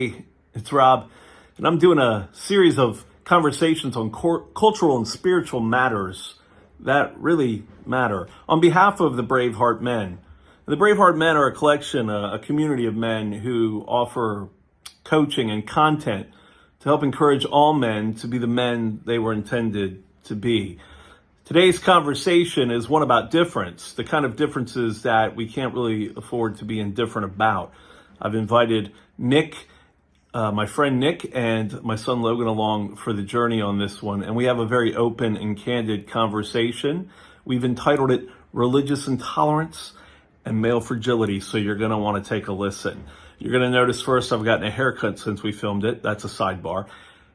Hey, it's Rob, and I'm doing a series of conversations on cultural and spiritual matters that really matter on behalf of the BraveHeart Men. The BraveHeart Men are a collection, a community of men who offer coaching and content to help encourage all men to be the men they were intended to be. Today's conversation is one about difference, the kind of differences that we can't really afford to be indifferent about. I've invited my friend Nick and my son Logan along for the journey on this one, and we have a very open and candid conversation. We've entitled it Religious Intolerance and Male Fragility, so you're going to want to take a listen. You're going to notice first I've gotten a haircut since we filmed it. That's a sidebar.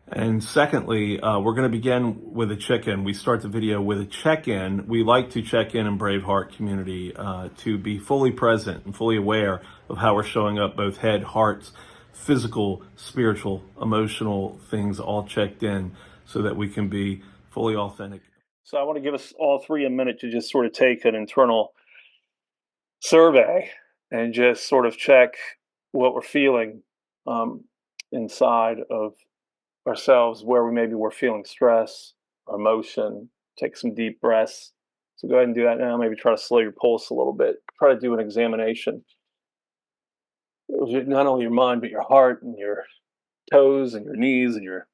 And secondly, we're going to begin with a check-in. We start the video with a check-in. We like to check in Braveheart community to be fully present and fully aware of how we're showing up, both head, hearts, physical, spiritual, emotional things all checked in so that we can be fully authentic. So I want to give us all three a minute to just sort of take an internal survey and just sort of check what we're feeling inside of ourselves, where we're feeling stress or emotion. Take some deep breaths. So go ahead and do that now. Maybe try to slow your pulse a little bit. Try to do an examination. Not only your mind, but your heart and your toes and your knees and your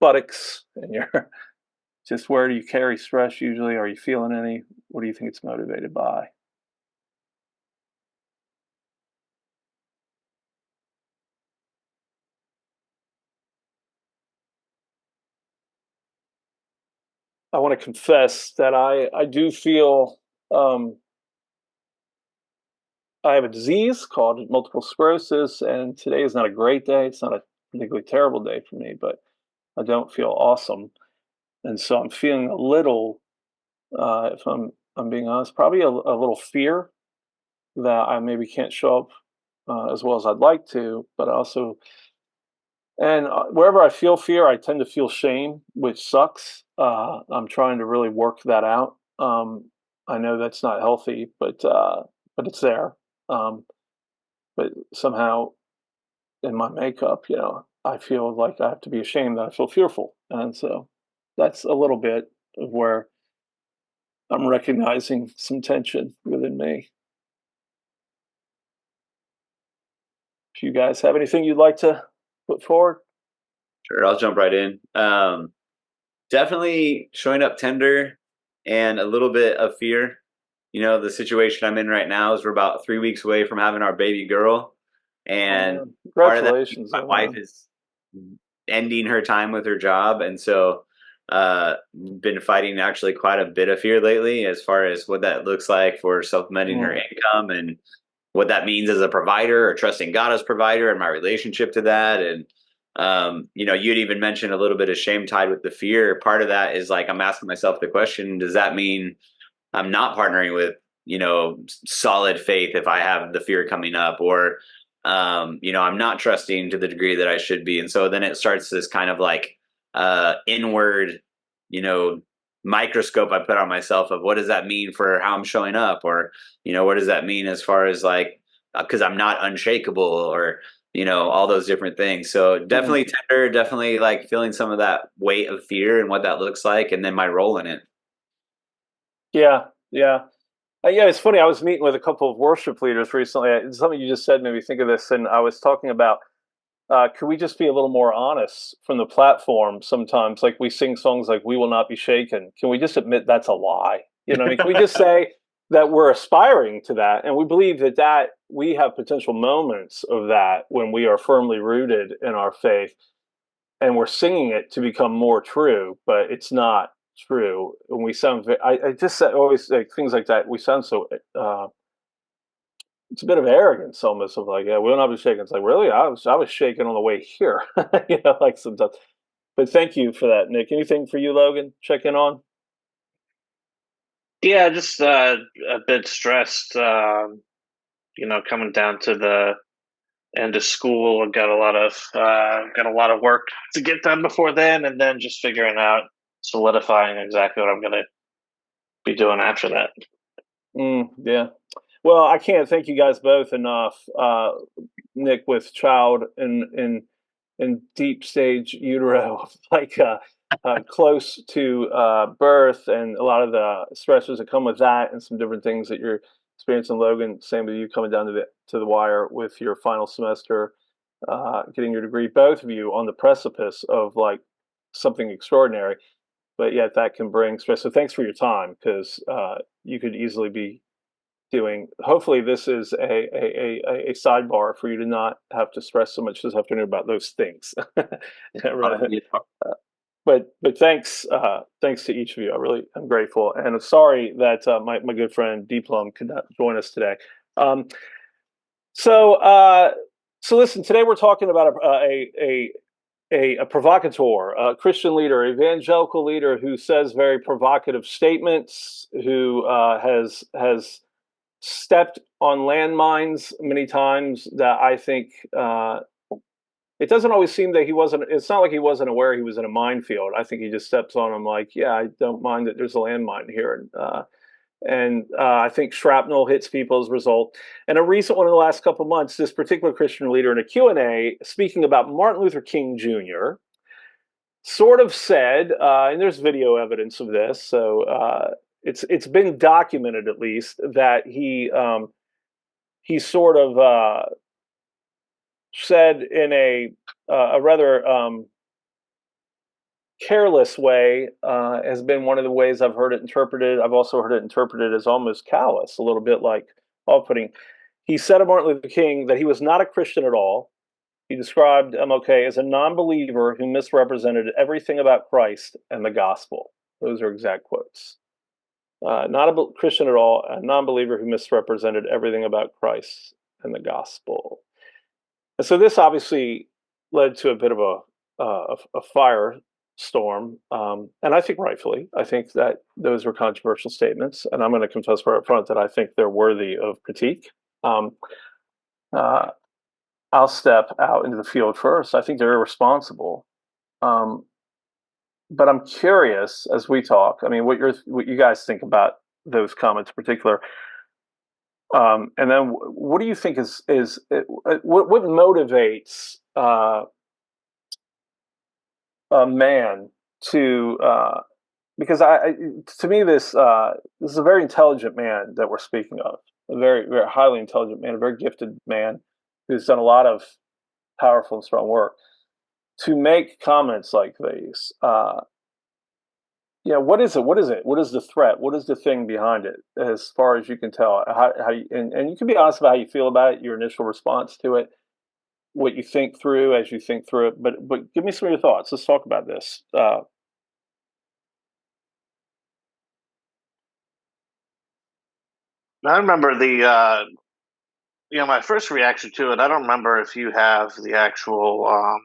buttocks and your just where do you carry stress usually? Are you feeling any? What do you think it's motivated by? I want to confess that I do feel um, I have a disease called multiple sclerosis, and today is not a great day. It's not a particularly terrible day for me, but I don't feel awesome, and so I'm feeling a little, if I'm being honest, probably a little fear that I maybe can't show up as well as I'd like to, but also, and wherever I feel fear, I tend to feel shame, which sucks. I'm trying to really work that out. I know that's not healthy, but it's there. Um, but somehow in my makeup, I feel like I have to be ashamed that I feel fearful, and so that's a little bit of where I'm recognizing some tension within me. If you guys have anything you'd like to put forward. Sure, I'll jump right in. Definitely showing up tender and a little bit of fear. The situation I'm in right now is we're about 3 weeks away from having our baby girl, Oh and man, part of that, congratulations my on wife that. is ending her time with her job, and so been fighting actually quite a bit of fear lately as far as what that looks like for supplementing her Mm, income and what that means as a provider or trusting God as provider and my relationship to that. And, you'd even mentioned a little bit of shame tied with the fear. Part of that is like, I'm asking myself the question, does that mean I'm not partnering with, solid faith if I have the fear coming up, or, I'm not trusting to the degree that I should be. And so then it starts this kind of like, inward, you know, microscope I put on myself of what does that mean for how I'm showing up, or what does that mean as far as like because I'm not unshakable, or all those different things. So mm. definitely tender, definitely like feeling some of that weight of fear and what that looks like, and then my role in it. Yeah, yeah. Yeah, it's funny. I was meeting with a couple of worship leaders recently. Something you just said made me think of this, and I was talking about could we just be a little more honest from the platform sometimes? Like we sing songs like "We Will Not Be Shaken." Can we just admit that's a lie? You know what I mean? Can we just say that we're aspiring to that, and we believe that we have potential moments of that when we are firmly rooted in our faith, and we're singing it to become more true, but it's not true. And we sound, I just said always like things like that. We sound so, it's a bit of arrogance almost of like, yeah, we'll not be shaken. It's like, really? I was shaken on the way here, like sometimes. But thank you for that, Nick. Anything for you, Logan? Check in on? Yeah, just a bit stressed. Coming down to the end of school, I've got a lot of work to get done before then, and then just figuring out, solidifying exactly what I'm going to be doing after that. Yeah. Well, I can't thank you guys both enough. Nick with child in deep stage utero, like close to birth, and a lot of the stressors that come with that, and some different things that you're experiencing. Logan, same with you coming down to the wire with your final semester, getting your degree. Both of you on the precipice of like something extraordinary, but yet that can bring stress. So thanks for your time, because you could easily be doing. Hopefully, this is a sidebar for you to not have to stress so much this afternoon about those things. But thanks to each of you. I'm grateful, and I'm sorry that my good friend Deeplum could not join us today. Um, so so listen, today we're talking about a provocateur, a Christian leader, evangelical leader who says very provocative statements, who has stepped on landmines many times that I think it doesn't always seem that he wasn't. It's not like he wasn't aware he was in a minefield. I think he just steps on them like, yeah, I don't mind that there's a landmine here, and I think shrapnel hits people as a result. And a recent one in the last couple of months, this particular Christian leader in a Q&A speaking about Martin Luther King Jr. sort of said, and there's video evidence of this, so it's been documented at least that he sort of said in a rather careless way, has been one of the ways I've heard it interpreted. I've also heard it interpreted as almost callous, a little bit like off-putting. He said of Martin Luther King that he was not a Christian at all. He described MLK as a non-believer who misrepresented everything about Christ and the gospel. Those are exact quotes. Not a Christian at all, a non-believer who misrepresented everything about Christ and the gospel. And so this obviously led to a bit of a firestorm, and I think rightfully. I think that those were controversial statements, and I'm going to confess right up front that I think they're worthy of critique. I'll step out into the field first. I think they're irresponsible. But I'm curious as we talk. I mean, what you guys think about those comments in particular, and then what do you think is what motivates a man to because to me this is a very intelligent man that we're speaking of, a very very highly intelligent man, a very gifted man who's done a lot of powerful and strong work. To make comments like these, yeah, what is it? What is it? What is the threat? What is the thing behind it? As far as you can tell, how you, and you can be honest about how you feel about it, your initial response to it, what you think through as you think through it. But give me some of your thoughts. Let's talk about this. I remember my first reaction to it. I don't remember if you have the actual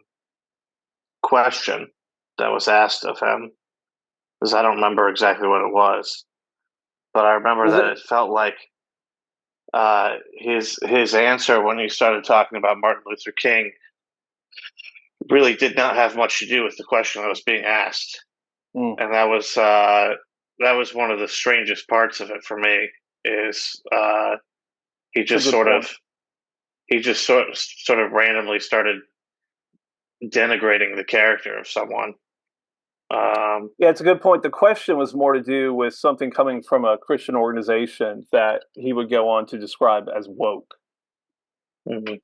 question that was asked of him, because I don't remember exactly what it was. But I remember that it felt like his answer when he started talking about Martin Luther King really did not have much to do with the question that was being asked, and that was one of the strangest parts of it for me. Is he just sort of randomly started denigrating the character of someone. Yeah, it's a good point. The question was more to do with something coming from a Christian organization that he would go on to describe as woke. Mm-hmm.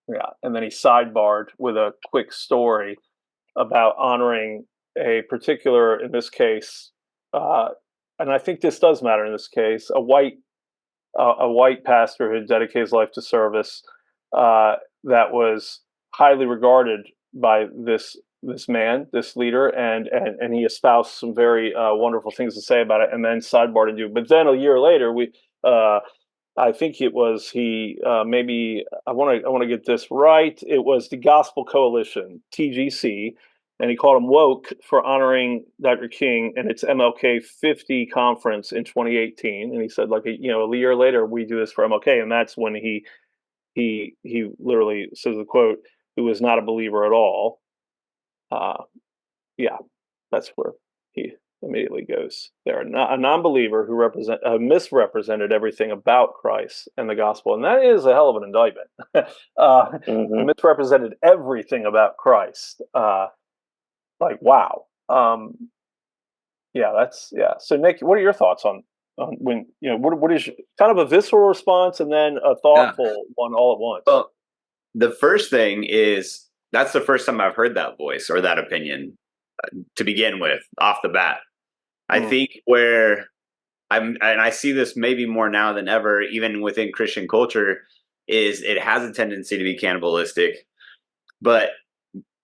Yeah, and then he sidebarred with a quick story about honoring a particular, in this case, and I think this does matter in this case, a white pastor who dedicated his life to service, that was highly regarded by this man, this leader, and he espoused some very wonderful things to say about it, and then sidebarred into. But then a year later, I think it was maybe I want to get this right. It was the Gospel Coalition, TGC, and he called him woke for honoring Dr. King and its MLK 50 conference in 2018. And he said, like, a year later, we do this for MLK, and that's when he literally says the quote, "Who was not a believer at all." Yeah, that's where he immediately goes there. A non-believer who misrepresented everything about Christ and the gospel, and that is a hell of an indictment. Misrepresented everything about Christ. Like, wow. Yeah. So Nick, what are your thoughts on when, what is kind of a visceral response and then a thoughtful one all at once? Well, the first thing is that's the first time I've heard that voice or that opinion to begin with off the bat. I think where and I see this maybe more now than ever, even within Christian culture, is it has a tendency to be cannibalistic. But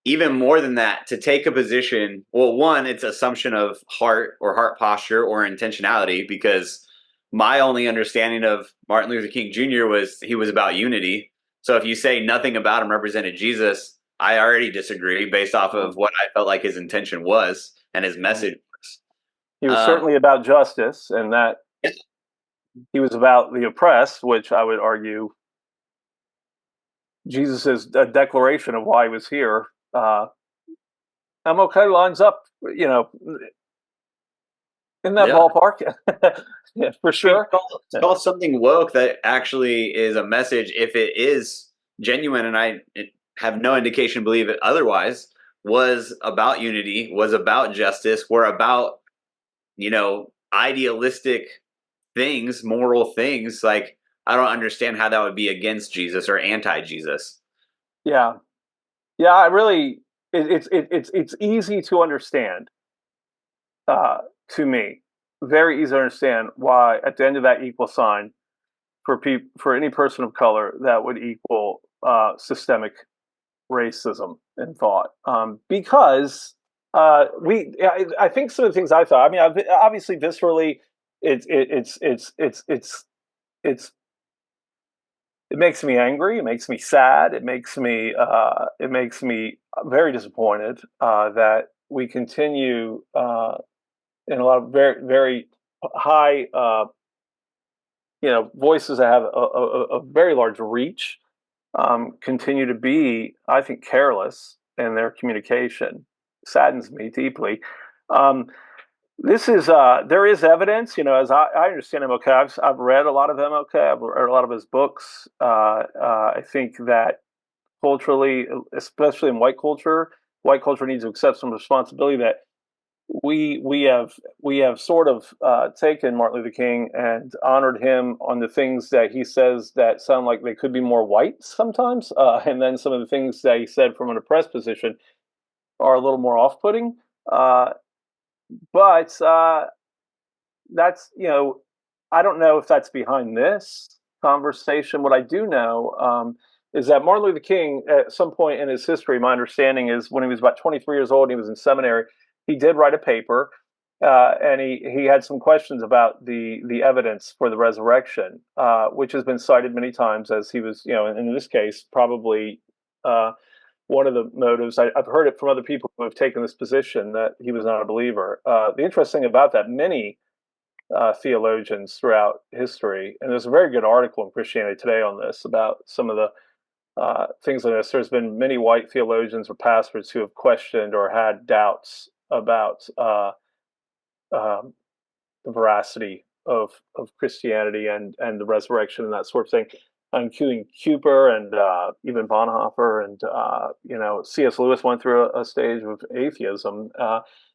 even more than that, to take a position, well, one, it's assumption of heart or heart posture or intentionality, because my only understanding of Martin Luther King Jr. was he was about unity. So if you say nothing about him represented Jesus, I already disagree based off of what I felt like his intention was and his message was. He was certainly about justice, and that he was about the oppressed, which I would argue Jesus' declaration of why he was here. MLK lines up, in that ballpark. Yeah, for sure. It's called something woke that actually is a message, if it is genuine, and I have no indication to believe it otherwise, was about unity, was about justice, were about, idealistic things, moral things. Like, I don't understand how that would be against Jesus or anti-Jesus. Yeah. I really, it's easy to understand, to me, very easy to understand why at the end of that equal sign for any person of color that would equal systemic racism in thought, because I think some of the things I thought. I mean, obviously, viscerally, it makes me angry. It makes me sad. It makes me very disappointed that we continue in a lot of very very high voices that have a very large reach continue to be, I think, careless in their communication. Saddens me deeply. This is there is evidence, as I understand MLK. I've read a lot of MLK. I've read a lot of his books. I think that culturally, especially in white culture needs to accept some responsibility that we have sort of taken Martin Luther King and honored him on the things that he says that sound like they could be more white sometimes, and then some of the things that he said from an oppressed position are a little more off-putting. But that's, I don't know if that's behind this conversation. What I do know is that Martin Luther King, at some point in his history, my understanding is when he was about 23 years old and he was in seminary, he did write a paper, and he had some questions about the evidence for the resurrection, which has been cited many times as he was, in this case, probably one of the motives. I've heard it from other people who have taken this position that he was not a believer. The interesting thing about that, many theologians throughout history, and there's a very good article in Christianity Today on this about some of the things like this. There's been many white theologians or pastors who have questioned or had doubts about the veracity of Christianity and the resurrection and that sort of thing, including Cooper and even Bonhoeffer, and C.S. Lewis went through a stage of atheism,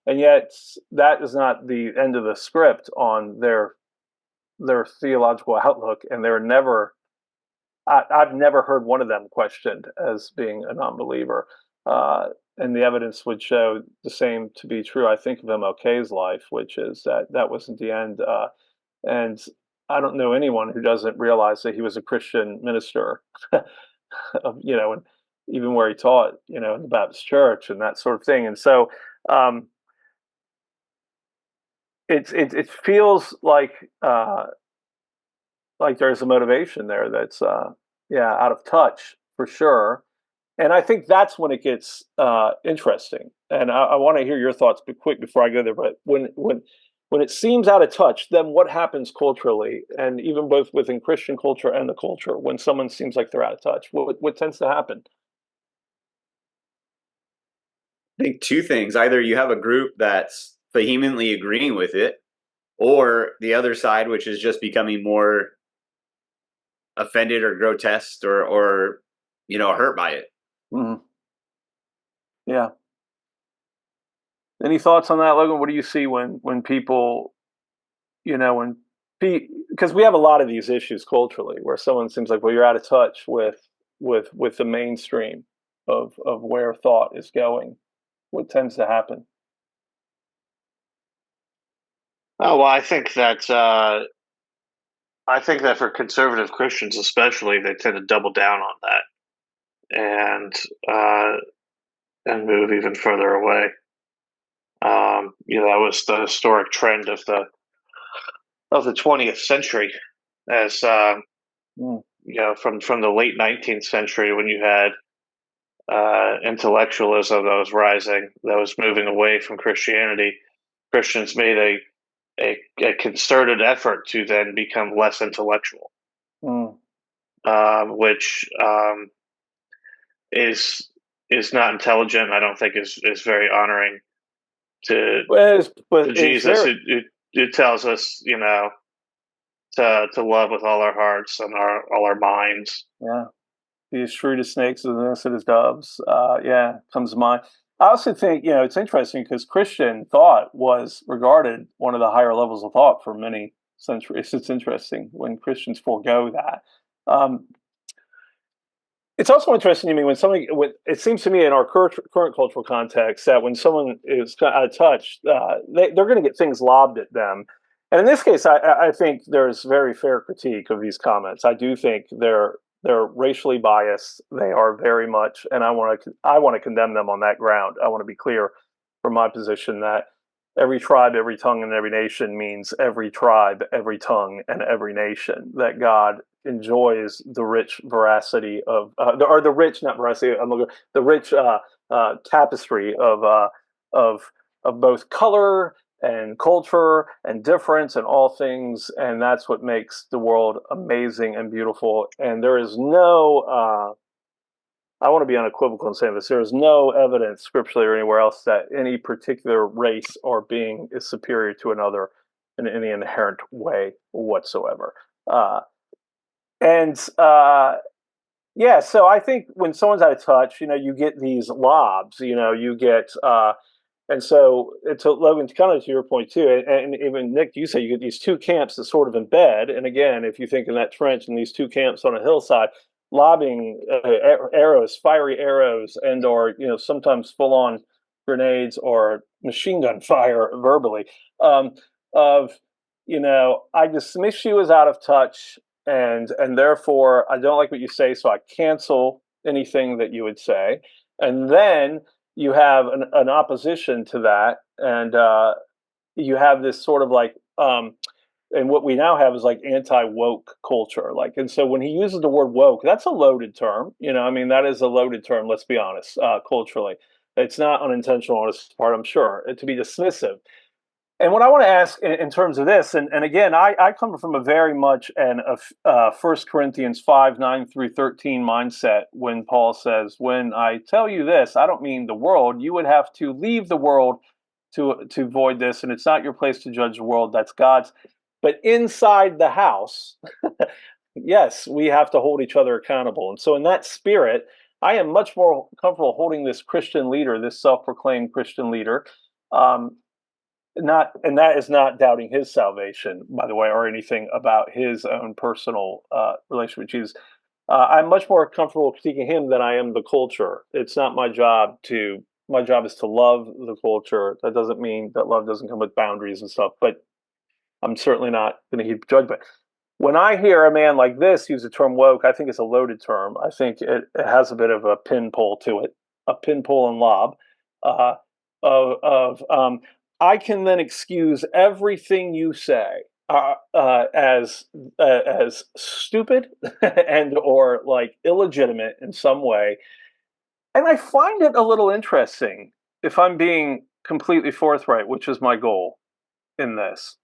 and yet that is not the end of the script on their theological outlook, and they're never. I've never heard one of them questioned as being a non-believer, and the evidence would show the same to be true. I think of MLK's life, which is that wasn't the end, and I don't know anyone who doesn't realize that he was a Christian minister, and even where he taught, in the Baptist church and that sort of thing. And so it feels like there's a motivation there that's out of touch for sure. And I think that's when it gets interesting. And I want to hear your thoughts, but quick before I go there. But when it seems out of touch, then what happens culturally, and even both within Christian culture and the culture, when someone seems like they're out of touch? What tends to happen? I think two things. Either you have a group that's vehemently agreeing with it, or the other side, which is just becoming more offended or grotesque or hurt by it. Mm-hmm. Yeah. Any thoughts on that, Logan? What do you see when people, because we have a lot of these issues culturally where someone seems like, well, you're out of touch with the mainstream of where thought is going. What tends to happen? Oh well, I think that for conservative Christians, especially, they tend to double down on that and move even further away. That was the historic trend of the 20th century, as from the late 19th century, when you had intellectualism that was rising, that was moving away from Christianity. Christians made a concerted effort to then become less intellectual, which is not intelligent. I don't think is very honoring to Jesus. It tells us, to love with all our hearts and all our minds. Yeah, be as shrewd as snakes, as innocent as doves. Comes to mind. I also think it's interesting because Christian thought was regarded one of the higher levels of thought for many centuries. It's interesting when Christians forego that. It's also interesting to me when it seems to me in our current cultural context that when someone is out of touch, they're going to get things lobbed at them. And in this case, I think there's very fair critique of these comments. I do think they're racially biased. They are very much, and I want to condemn them on that ground. I want to be clear from my position that every tribe, every tongue, and every nation means every tribe, every tongue, and every nation. That God enjoys the rich veracity of, the rich, not veracity, the rich tapestry of both color and culture and difference and all things, and that's what makes the world amazing and beautiful. And there is no, I want to be unequivocal in saying this, there is no evidence scripturally or anywhere else that any particular race or being is superior to another in any inherent way whatsoever. So I think when someone's out of touch, you get these lobs, you get, and so to Logan, kind of to your point too, and even Nick, you say you get these two camps that sort of embed. And again, if you think in that trench and these two camps on a hillside, lobbing arrows, fiery arrows, and or sometimes full on grenades or machine gun fire verbally, of I dismiss you as out of touch, and therefore I don't like what you say, so I cancel anything that you would say, and then you have an opposition to that, and you have this sort of like, and what we now have is like anti-woke culture, like, and so when he uses the word woke, that's a loaded term, I mean, that is a loaded term. Let's be honest, culturally, it's not unintentional on his part, I'm sure, to be dismissive. And what I want to ask in terms of this, and again, I come from a very much an 1 Corinthians 5:9-13 mindset when Paul says, when I tell you this, I don't mean the world. You would have to leave the world to void this, and it's not your place to judge the world. That's God's. But inside the house, yes, we have to hold each other accountable. And so in that spirit, I am much more comfortable holding this Christian leader, this self-proclaimed Christian leader, and that is not doubting his salvation, by the way, or anything about his own personal relationship with Jesus. I'm much more comfortable critiquing him than I am the culture. It's not my job to. My job is to love the culture. That doesn't mean that love doesn't come with boundaries and stuff, but I'm certainly not going to heap judgment. When I hear a man like this use the term woke, I think it's a loaded term. I think it has a bit of a pin pull to it, a pin pull and lob I can then excuse everything you say as stupid and or like illegitimate in some way, and I find it a little interesting, if I'm being completely forthright, which is my goal in this,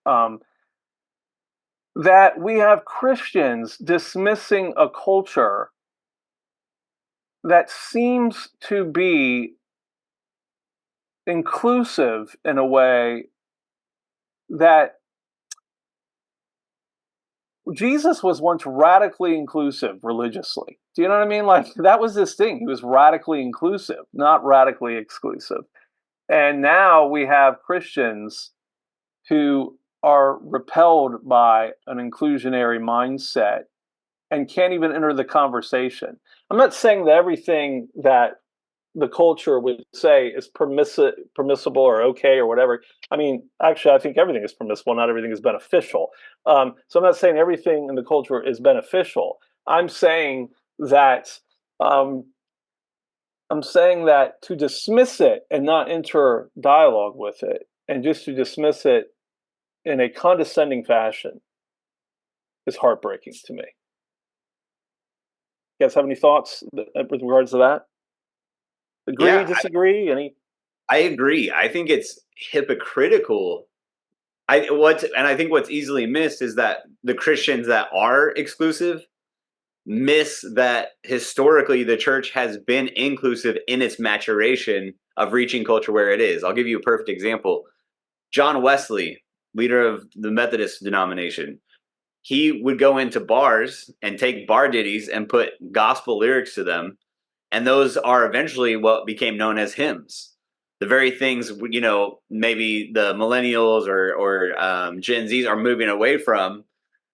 that we have Christians dismissing a culture that seems to be inclusive in a way that Jesus was once radically inclusive religiously. Do you know what I mean? Like, that was his thing. He was radically inclusive, not radically exclusive. And now we have Christians who are repelled by an inclusionary mindset and can't even enter the conversation. I'm not saying that everything that the culture would say is permissible or okay or whatever. I mean, actually, I think everything is permissible. Not everything is beneficial. So I'm not saying everything in the culture is beneficial. I'm saying that um, to dismiss it and not enter dialogue with it, and just to dismiss it in a condescending fashion, is heartbreaking to me. You guys have any thoughts with regards to that? Agree, Yeah, disagree? Any? I agree. I think it's hypocritical. I think what's easily missed is that the Christians that are exclusive miss that historically the church has been inclusive in its maturation of reaching culture where it is. I'll give you a perfect example. John Wesley, leader of the Methodist denomination, he would go into bars and take bar ditties and put gospel lyrics to them, and those are eventually what became known as hymns. The very things, maybe the millennials or Gen Zs are moving away from,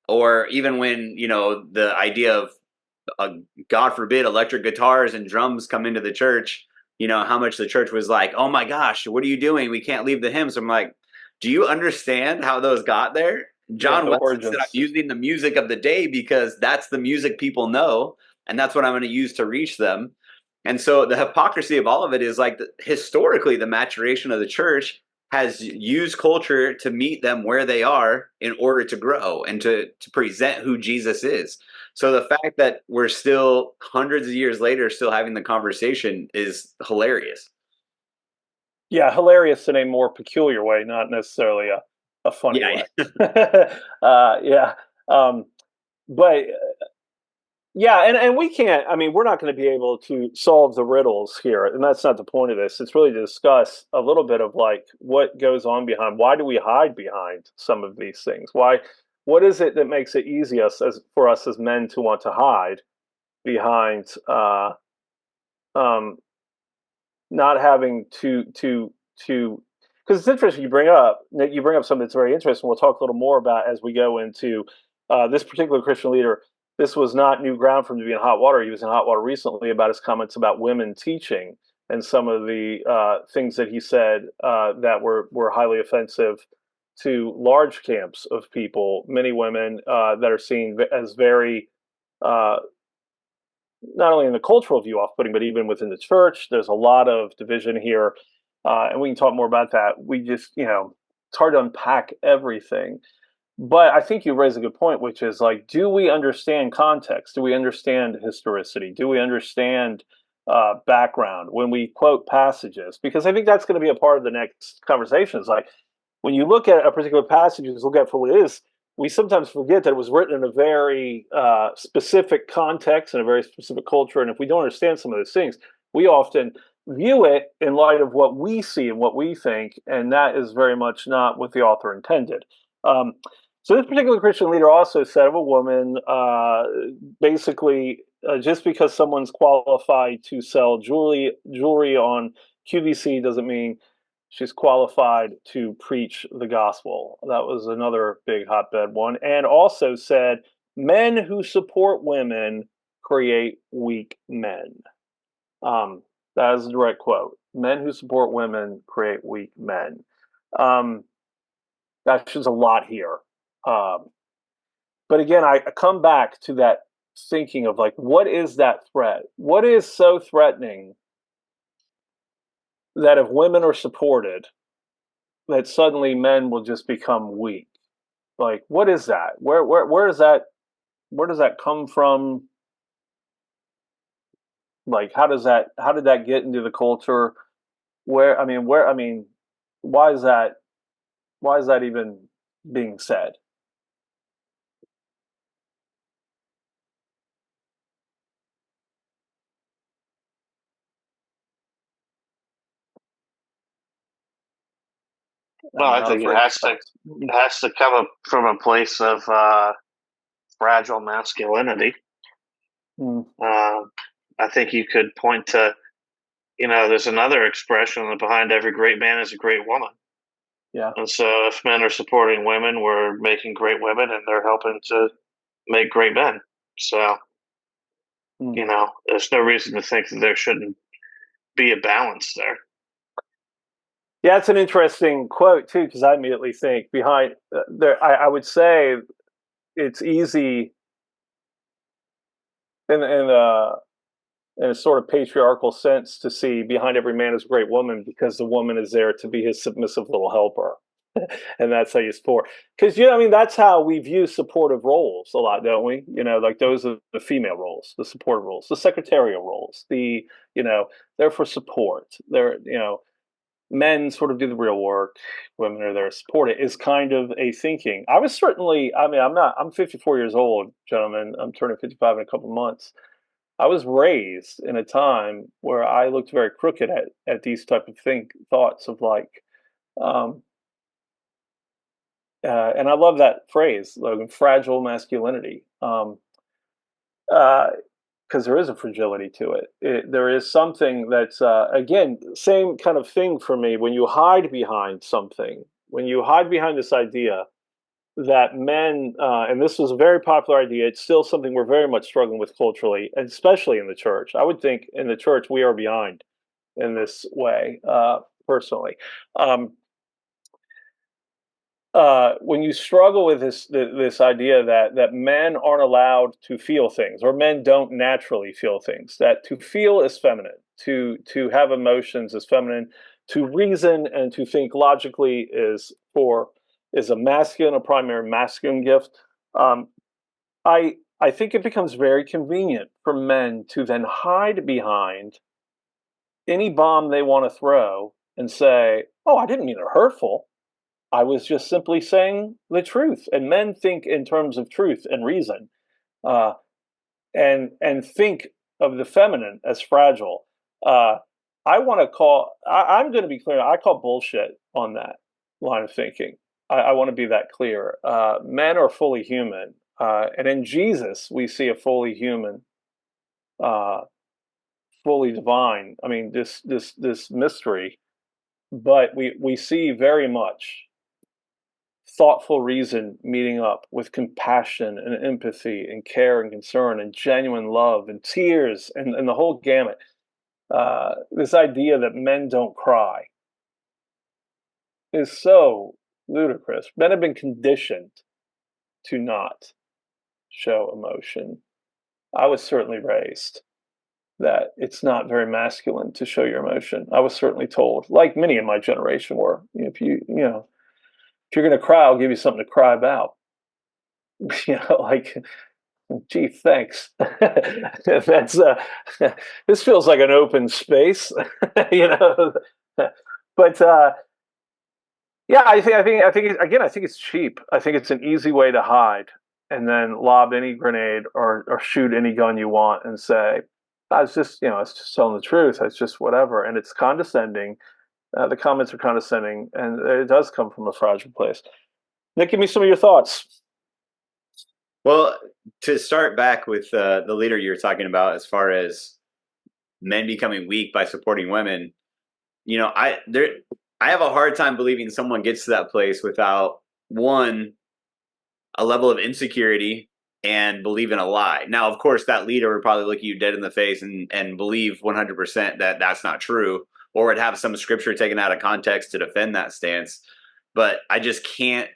or even when the idea of God forbid electric guitars and drums come into the church, how much the church was like, oh my gosh, what are you doing? We can't leave the hymns. I'm like, do you understand how those got there? Yeah, John the Wesley said, I'm origins. using the music of the day because that's the music people know, and that's what I'm going to use to reach them. And so the hypocrisy of all of it is like, historically, the maturation of the church has used culture to meet them where they are in order to grow and to present who Jesus is. So the fact that we're still hundreds of years later still having the conversation is hilarious. Yeah, hilarious in a more peculiar way, not necessarily a funny Yeah. way. Yeah. Um, but yeah, and we can't, I mean, we're not going to be able to solve the riddles here. And that's not the point of this. It's really to discuss a little bit of like what goes on behind, why do we hide behind some of these things? What is it that makes it easiest for us as men to want to hide behind um, not having to because it's interesting you bring up something that's very interesting. We'll talk a little more about as we go into this particular Christian leader. This was not new ground for him to be in hot water. He was in hot water recently about his comments about women teaching and some of the things that he said that were highly offensive to large camps of people, many women that are seen as very uh, not only in the cultural view off-putting, but even within the church. There's a lot of division here, and we can talk more about that. We just, it's hard to unpack everything. But I think you raise a good point, which is like, do we understand context? Do we understand historicity? Do we understand background when we quote passages? Because I think that's going to be a part of the next conversation. Is like, when you look at a particular passage, you look at it for what it is, we sometimes forget that it was written in a very specific context and a very specific culture. And if we don't understand some of those things, we often view it in light of what we see and what we think, and that is very much not what the author intended. Um, so this particular Christian leader also said of a woman, basically, just because someone's qualified to sell jewelry on QVC doesn't mean she's qualified to preach the gospel. That was another big hotbed one. And also said, men who support women create weak men. That is a direct quote. Men who support women create weak men. That's just a lot here. Um, but again, I come back to that thinking of like, what is that threat? What is so threatening that if women are supported, that suddenly men will just become weak? Like, what is that? Where is that? Where does that come from? Like, how did that get into the culture? Why is that? Why is that even being said? Well, I think it has to come up from a place of fragile masculinity. I think you could point to, there's another expression that behind every great man is a great woman. Yeah. And so if men are supporting women, we're making great women, and they're helping to make great men. So, there's no reason to think that there shouldn't be a balance there. Yeah, it's an interesting quote too, because I immediately think behind there. I would say it's easy in a sort of patriarchal sense to see behind every man is a great woman, because the woman is there to be his submissive little helper. And that's how you support. Because, that's how we view supportive roles a lot, don't we? Like those are the female roles, the supportive roles, the secretarial roles, they're for support. Men sort of do the real work. Women are there to support it, is kind of a thinking. I was certainly, I'm 54 years old, gentlemen. I'm turning 55 in a couple of months. I was raised in a time where I looked very crooked at these type of thoughts of like, and I love that phrase, Logan, fragile masculinity, because there is a fragility to it. There is something that's, again, same kind of thing for me. When you hide behind something, when you hide behind this idea that men, and this was a very popular idea, it's still something we're very much struggling with culturally, and especially in the church. I would think in the church we are behind in this way, personally. When you struggle with this idea that men aren't allowed to feel things, or men don't naturally feel things, that to feel is feminine, to have emotions is feminine, to reason and to think logically is a masculine, a primary masculine gift. I think it becomes very convenient for men to then hide behind any bomb they want to throw and say, "Oh, I didn't mean it hurtful. I was just simply saying the truth." And men think in terms of truth and reason, uh, and think of the feminine as fragile. I'm going to be clear. I call bullshit on that line of thinking. I want to be that clear. Men are fully human, and in Jesus we see a fully human, uh, fully divine. I mean, this mystery, but we see very much thoughtful reason meeting up with compassion and empathy and care and concern and genuine love and tears and the whole gamut. This idea that men don't cry is so ludicrous. Men have been conditioned to not show emotion. I was certainly raised that it's not very masculine to show your emotion. I was certainly told, like many in my generation were, if you're going to cry, I'll give you something to cry about. Like, gee, thanks. That's this feels like an open space, you know. But yeah, I think it's cheap. I think it's an easy way to hide and then lob any grenade or shoot any gun you want and say, "I was just, it's just telling the truth. It's just whatever." And it's condescending. The comments are condescending, and it does come from a fragile place. Nick, give me some of your thoughts. Well, to start back with the leader you were talking about, as far as men becoming weak by supporting women, I have a hard time believing someone gets to that place without, one, a level of insecurity and believe in a lie. Now, of course, that leader would probably look you dead in the face and believe 100% that that's not true, or would have some scripture taken out of context to defend that stance. But I just can't.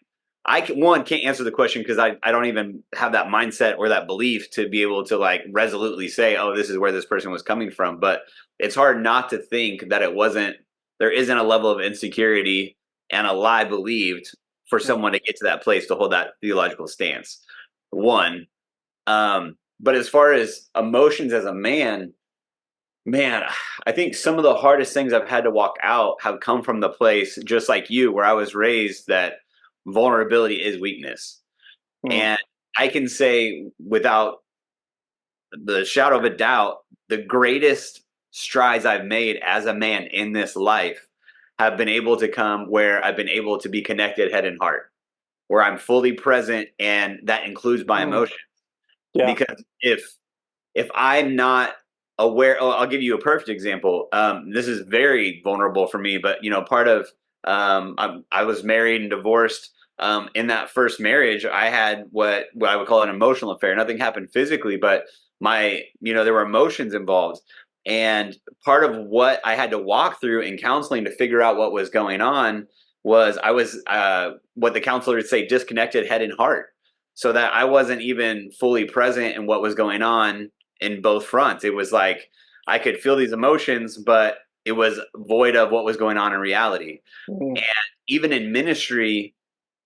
Can't answer the question because I don't even have that mindset or that belief to be able to like resolutely say, oh, this is where this person was coming from. But it's hard not to think that there isn't a level of insecurity and a lie believed for someone to get to that place to hold that theological stance. One. But as far as emotions as a man, I think some of the hardest things I've had to walk out have come from the place, just like you, where I was raised that vulnerability is weakness. And I can say without the shadow of a doubt, the greatest strides I've made as a man in this life have been able to come where I've been able to be connected head and heart, where I'm fully present, and that includes my emotions. Yeah. Because if I'm not aware, I'll give you a perfect example. This is very vulnerable for me, but part of I was married and divorced. In that first marriage, I had what I would call an emotional affair. Nothing happened physically, but there were emotions involved. And part of what I had to walk through in counseling to figure out what was going on was I was what the counselor would say, disconnected head and heart, so that I wasn't even fully present in what was going on in both fronts. It was like I could feel these emotions, but it was void of what was going on in reality. And even in ministry,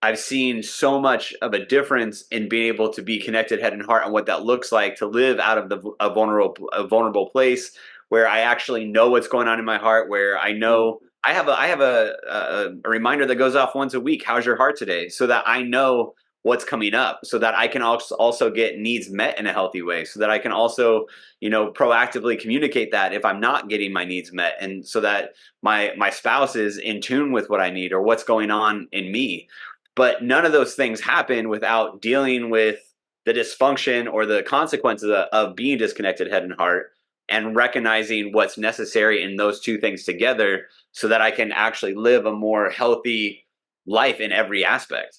I've seen so much of a difference in being able to be connected head and heart, and what that looks like to live out of a vulnerable place where I actually know what's going on in my heart, where I know I have a reminder that goes off once a week. How's your heart today? So that I know what's coming up, so that I can also get needs met in a healthy way, so that I can also proactively communicate that if I'm not getting my needs met, and so that my spouse is in tune with what I need or what's going on in me. But none of those things happen without dealing with the dysfunction or the consequences of being disconnected head and heart, and recognizing what's necessary in those two things together, so that I can actually live a more healthy life in every aspect.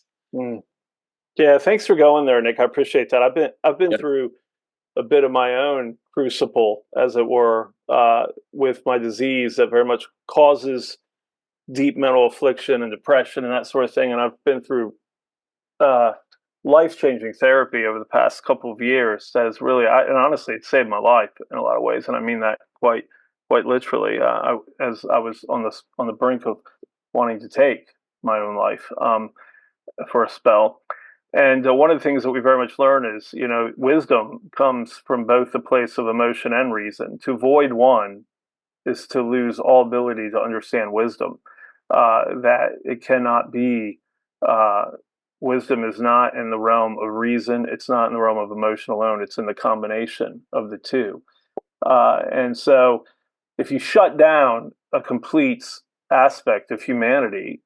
Yeah, thanks for going there, Nick. I appreciate that. I've been Yep. through a bit of my own crucible, as it were, with my disease that very much causes deep mental affliction and depression and that sort of thing. And I've been through life-changing therapy over the past couple of years that has really, and honestly, it saved my life in a lot of ways, and I mean that quite literally. As I was on the brink of wanting to take my own life for a spell. And one of the things that we very much learn is, wisdom comes from both the place of emotion and reason. To avoid one is to lose all ability to understand wisdom. That it cannot be, wisdom is not in the realm of reason. It's not in the realm of emotion alone. It's in the combination of the two. And so if you shut down a complete aspect of humanity,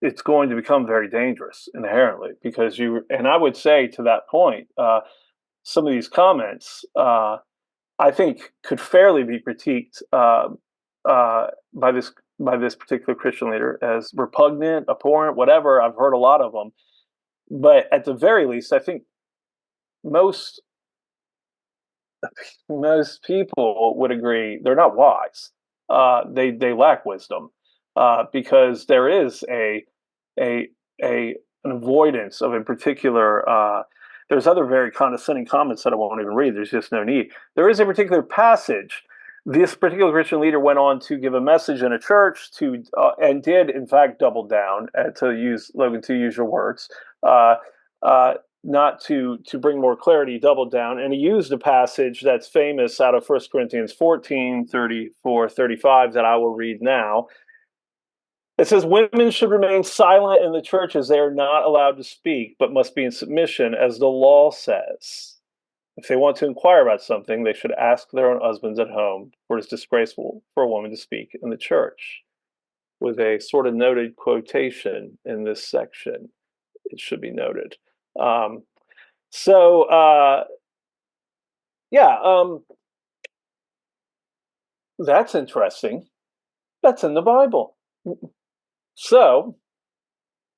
it's going to become very dangerous inherently, because and I would say to that point, some of these comments, I think, could fairly be critiqued by this particular Christian leader as repugnant, abhorrent, whatever. I've heard a lot of them, but at the very least, I think most people would agree they're not wise. They lack wisdom, because there is an avoidance of, in particular, there's other very condescending comments that I won't even read. There's just no need. There is a particular passage. This particular Christian leader went on to give a message in a church and did in fact double down, to use Logan, to use your words, not to bring more clarity, doubled down, and he used a passage that's famous out of 1 Corinthians 14, 34, 35 that I will read now. It says, women should remain silent in the churches. They are not allowed to speak, but must be in submission, as the law says. If they want to inquire about something, they should ask their own husbands at home, for it is disgraceful for a woman to speak in the church. With a sort of noted quotation in this section, it should be noted. That's interesting. That's in the Bible. So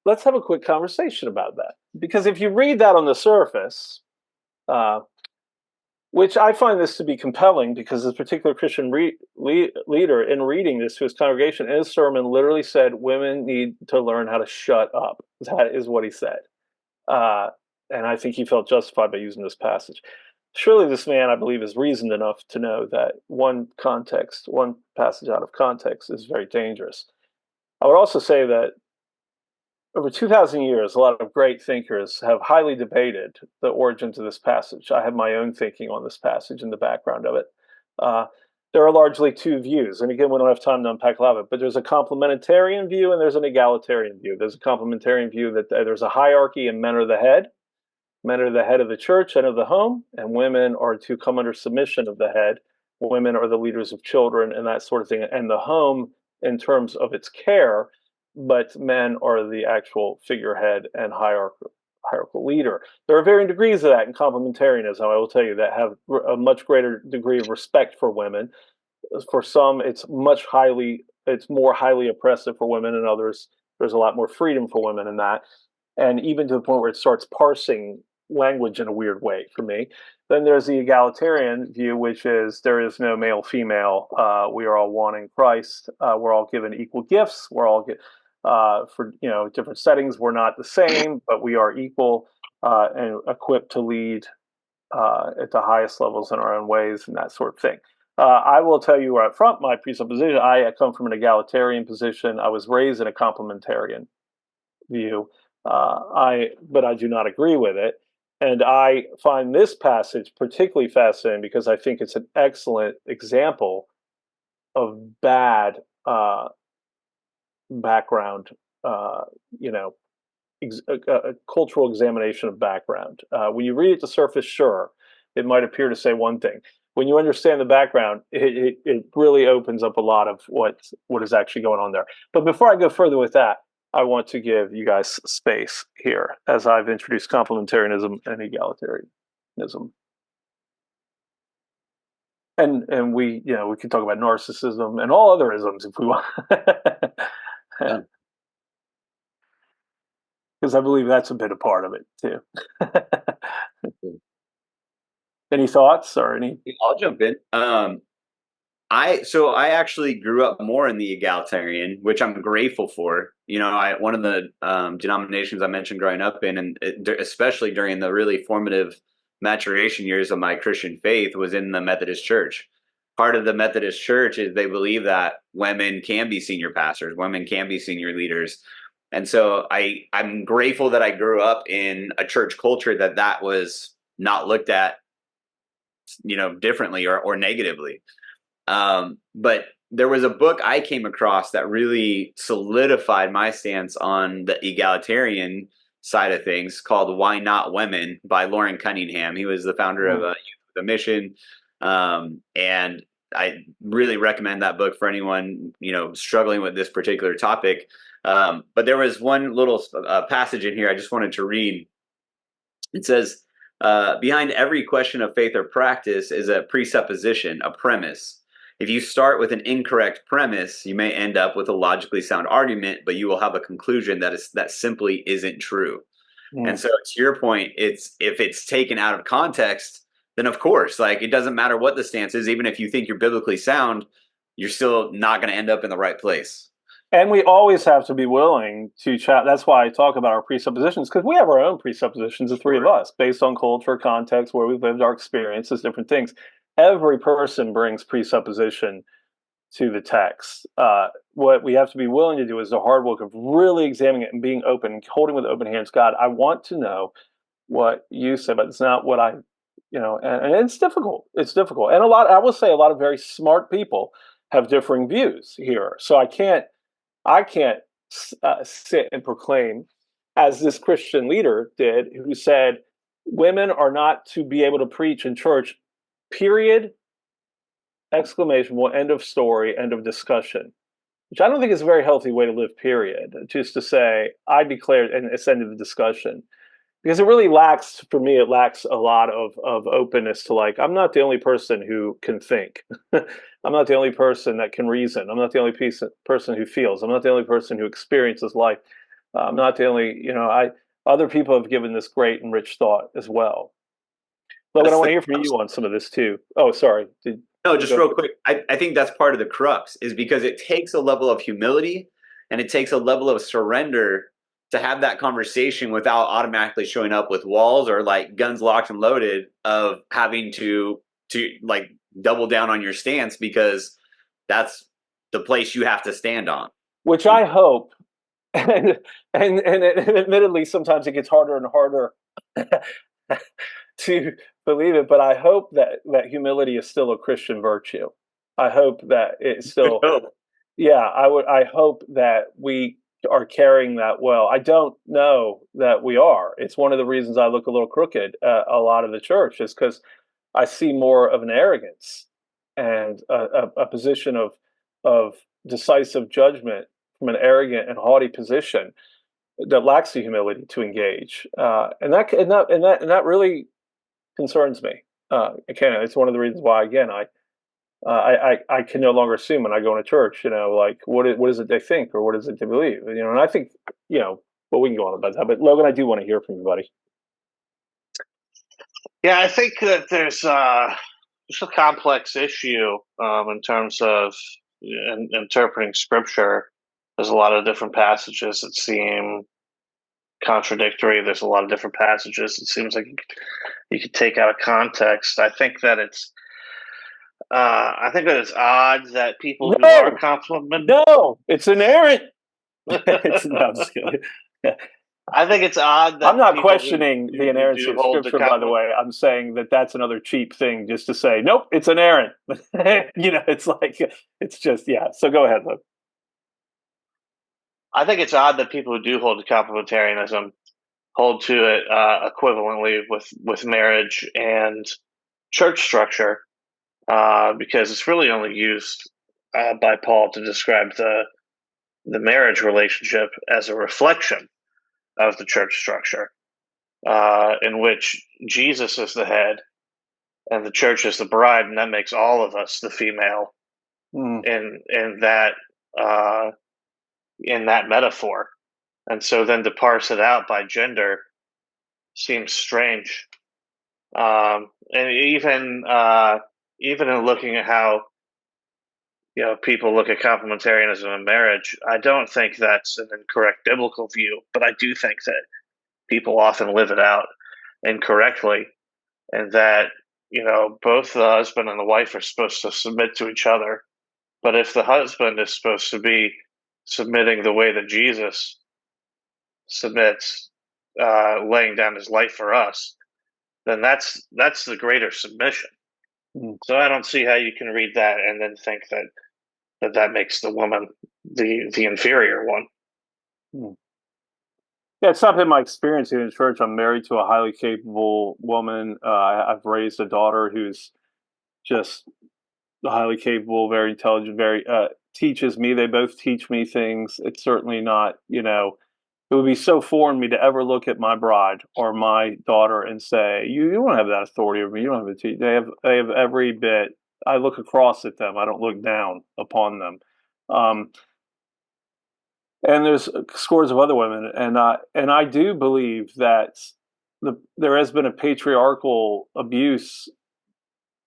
let's have a quick conversation about that. Because if you read that on the surface, which I find this to be compelling, because this particular Christian leader, in reading this to his congregation in his sermon, literally said, women need to learn how to shut up. That is what he said. And I think he felt justified by using this passage. Surely this man, I believe, is reasoned enough to know that one passage out of context is very dangerous. I would also say that over 2,000 years, a lot of great thinkers have highly debated the origins of this passage. I have my own thinking on this passage in the background of it. There are largely two views. And again, we don't have time to unpack a lot of it, but there's a complementarian view and there's an egalitarian view. There's a complementarian view that there's a hierarchy and men are the head. Men are the head of the church and of the home, and women are to come under submission of the head. Women are the leaders of children and that sort of thing. And the home in terms of its care, but men are the actual figurehead and hierarchical leader. There are varying degrees of that in complementarianism, I will tell you, that have a much greater degree of respect for women. For some, it's more highly oppressive for women, and others, there's a lot more freedom for women in that. And even to the point where it starts parsing language in a weird way for me. Then there's the egalitarian view, which is there is no male female. We are all one in Christ. We're all given equal gifts. We're all for different settings. We're not the same, but we are equal and equipped to lead at the highest levels in our own ways and that sort of thing. I will tell you right up front, my presupposition, I come from an egalitarian position. I was raised in a complementarian view, but I do not agree with it. And I find this passage particularly fascinating because I think it's an excellent example of bad background, a cultural examination of background. When you read it to surface, sure, it might appear to say one thing. When you understand the background, it really opens up a lot of what is actually going on there. But before I go further with that, I want to give you guys space here as I've introduced complementarianism and egalitarianism. And we can talk about narcissism and all other isms if we want. Because I believe that's a bit a part of it too. Any thoughts or any? I'll jump in. I actually grew up more in the egalitarian, which I'm grateful for. One of the denominations I mentioned growing up in, and especially during the really formative maturation years of my Christian faith, was in the Methodist Church. Part of the Methodist Church is they believe that women can be senior pastors, women can be senior leaders. And so I'm grateful that I grew up in a church culture that was not looked at, differently or negatively. But there was a book I came across that really solidified my stance on the egalitarian side of things, called Why Not Women by Lauren Cunningham. He was the founder of Youth with a Mission. And I really recommend that book for anyone, struggling with this particular topic. But there was one little passage in here I just wanted to read. It says, behind every question of faith or practice is a presupposition, a premise. If you start with an incorrect premise, you may end up with a logically sound argument, but you will have a conclusion that simply isn't true. Yeah. And so to your point, if it's taken out of context, then of course, it doesn't matter what the stance is. Even if you think you're biblically sound, you're still not going to end up in the right place. And we always have to be willing to chat. That's why I talk about our presuppositions, because we have our own presuppositions, the three of us, based on culture, context, where we've lived, our experiences, different things. Every person brings presupposition to the text. What we have to be willing to do is the hard work of really examining it and being open, holding with open hands. God, I want to know what you said, but it's not what and it's difficult. It's difficult. And I will say a lot of very smart people have differing views here. So I can't sit and proclaim, as this Christian leader did, who said, women are not to be able to preach in church, period, exclamation, well, end of story, end of discussion, which I don't think is a very healthy way to live, period. Just to say, I declared, and it's end of the discussion. Because it really lacks, for me, a lot of openness to I'm not the only person who can think. I'm not the only person that can reason. I'm not the only person who feels. I'm not the only person who experiences life. I'm not the only, other people have given this great and rich thought as well. Logan, I want to hear from you on some of this too. Oh, sorry. No, just real quick. I think that's part of the crux, is because it takes a level of humility and it takes a level of surrender to have that conversation without automatically showing up with walls or guns locked and loaded, of having to double down on your stance, because that's the place you have to stand on. Which I hope, and admittedly, sometimes it gets harder and harder to believe it, but I hope that humility is still a Christian virtue. I hope that it's still, I hope that we are carrying that well. I don't know that we are. It's one of the reasons I look a little crooked at a lot of the church, is because I see more of an arrogance and a position of decisive judgment from an arrogant and haughty position that lacks the humility to engage, and that really concerns me. Again, it's one of the reasons why, again, I can no longer assume when I go into church, like what is it they think or what is it they believe, and I think, well, we can go on about that, but Logan, I do want to hear from you, buddy. Yeah, I think that there's a complex issue in terms of interpreting scripture. There's a lot of different passages that seem contradictory. There's a lot of different passages it seems like you could take out of context. I think that it's odd that people who are complimented. No, it's inerrant. No, I'm just kidding. I think it's odd that I'm not questioning the inerrancy of scripture, by the way. I'm saying that that's another cheap thing just to say, nope, it's inerrant. It's like, it's just, yeah. So go ahead, Luke. I think it's odd that people who do hold to complementarianism hold to it equivalently with marriage and church structure, because it's really only used by Paul to describe the marriage relationship as a reflection of the church structure, in which Jesus is the head and the church is the bride, and that makes all of us the female in that metaphor. And so then to parse it out by gender seems strange. And even in looking at how people look at complementarianism in marriage, I don't think that's an incorrect biblical view, but I do think that people often live it out incorrectly, and that both the husband and the wife are supposed to submit to each other. But if the husband is supposed to be submitting the way that Jesus submits, laying down his life for us, then that's the greater submission. So I don't see how you can read that and then think that makes the woman the inferior one. Yeah, it's not been my experience here in church. I'm married to a highly capable woman. I've raised a daughter who's just highly capable, very intelligent, very teaches me. They both teach me things. It's certainly not, it would be so foreign to me to ever look at my bride or my daughter and say, you don't have that authority over me. You don't have a they have every bit. I look across at them. I don't look down upon them. And there's scores of other women, and I do believe that there has been a patriarchal abuse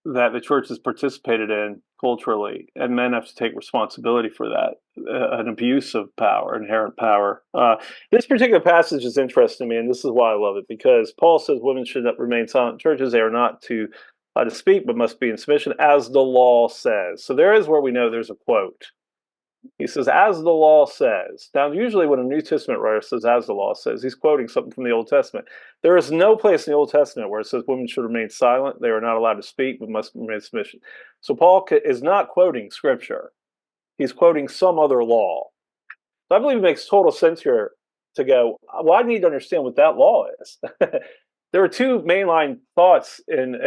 that the church has participated in culturally, and men have to take responsibility for that, an abuse of power, inherent power. This particular passage is interesting to me, and this is why I love it, because Paul says women should not remain silent in churches. They are not to speak, but must be in submission, as the law says. So there is where we know there's a quote. He says, as the law says. Now, usually when a New Testament writer says, as the law says, he's quoting something from the Old Testament. There is no place in the Old Testament where it says women should remain silent. They are not allowed to speak, but must remain in submission. So Paul is not quoting Scripture. He's quoting some other law. So I believe it makes total sense here to go, well, I need to understand what that law is. There are two mainline thoughts in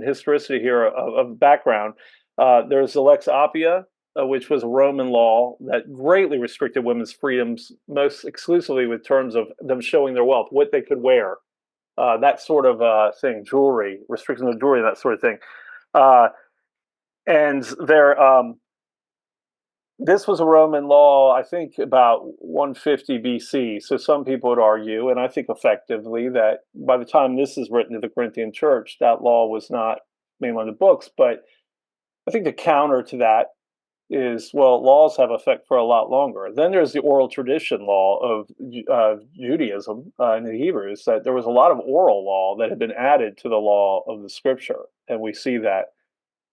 historicity here of background. There's the Lex Oppia, which was a Roman law that greatly restricted women's freedoms, most exclusively with terms of them showing their wealth, what they could wear, that sort of thing, jewelry, restrictions of jewelry, that sort of thing. And this was a Roman law, I think, about 150 BC. So some people would argue, and I think effectively, that by the time this is written to the Corinthian church, that law was not mainline in the books. But I think the counter to that is, well, laws have effect for a lot longer. Then there's the oral tradition law of Judaism in the Hebrews, that there was a lot of oral law that had been added to the law of the Scripture, and we see that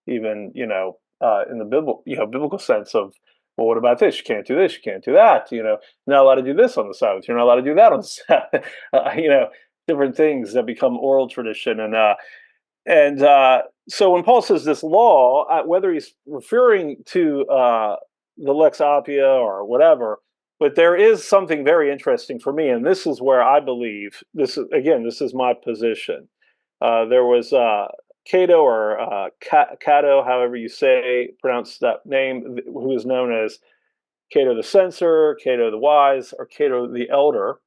even in the biblical sense of, well, what about this? You can't do this. You can't do that. You're not allowed to do this on the Sabbath. You're not allowed to do that on the Sabbath. Different things that become oral tradition, and so when Paul says this law, whether he's referring to the Lex Oppia or whatever, but there is something very interesting for me, and this is where I believe this is my position. There was Cato, or Cato, however you pronounce that name, who is known as Cato the Censor, Cato the Wise, or Cato the Elder,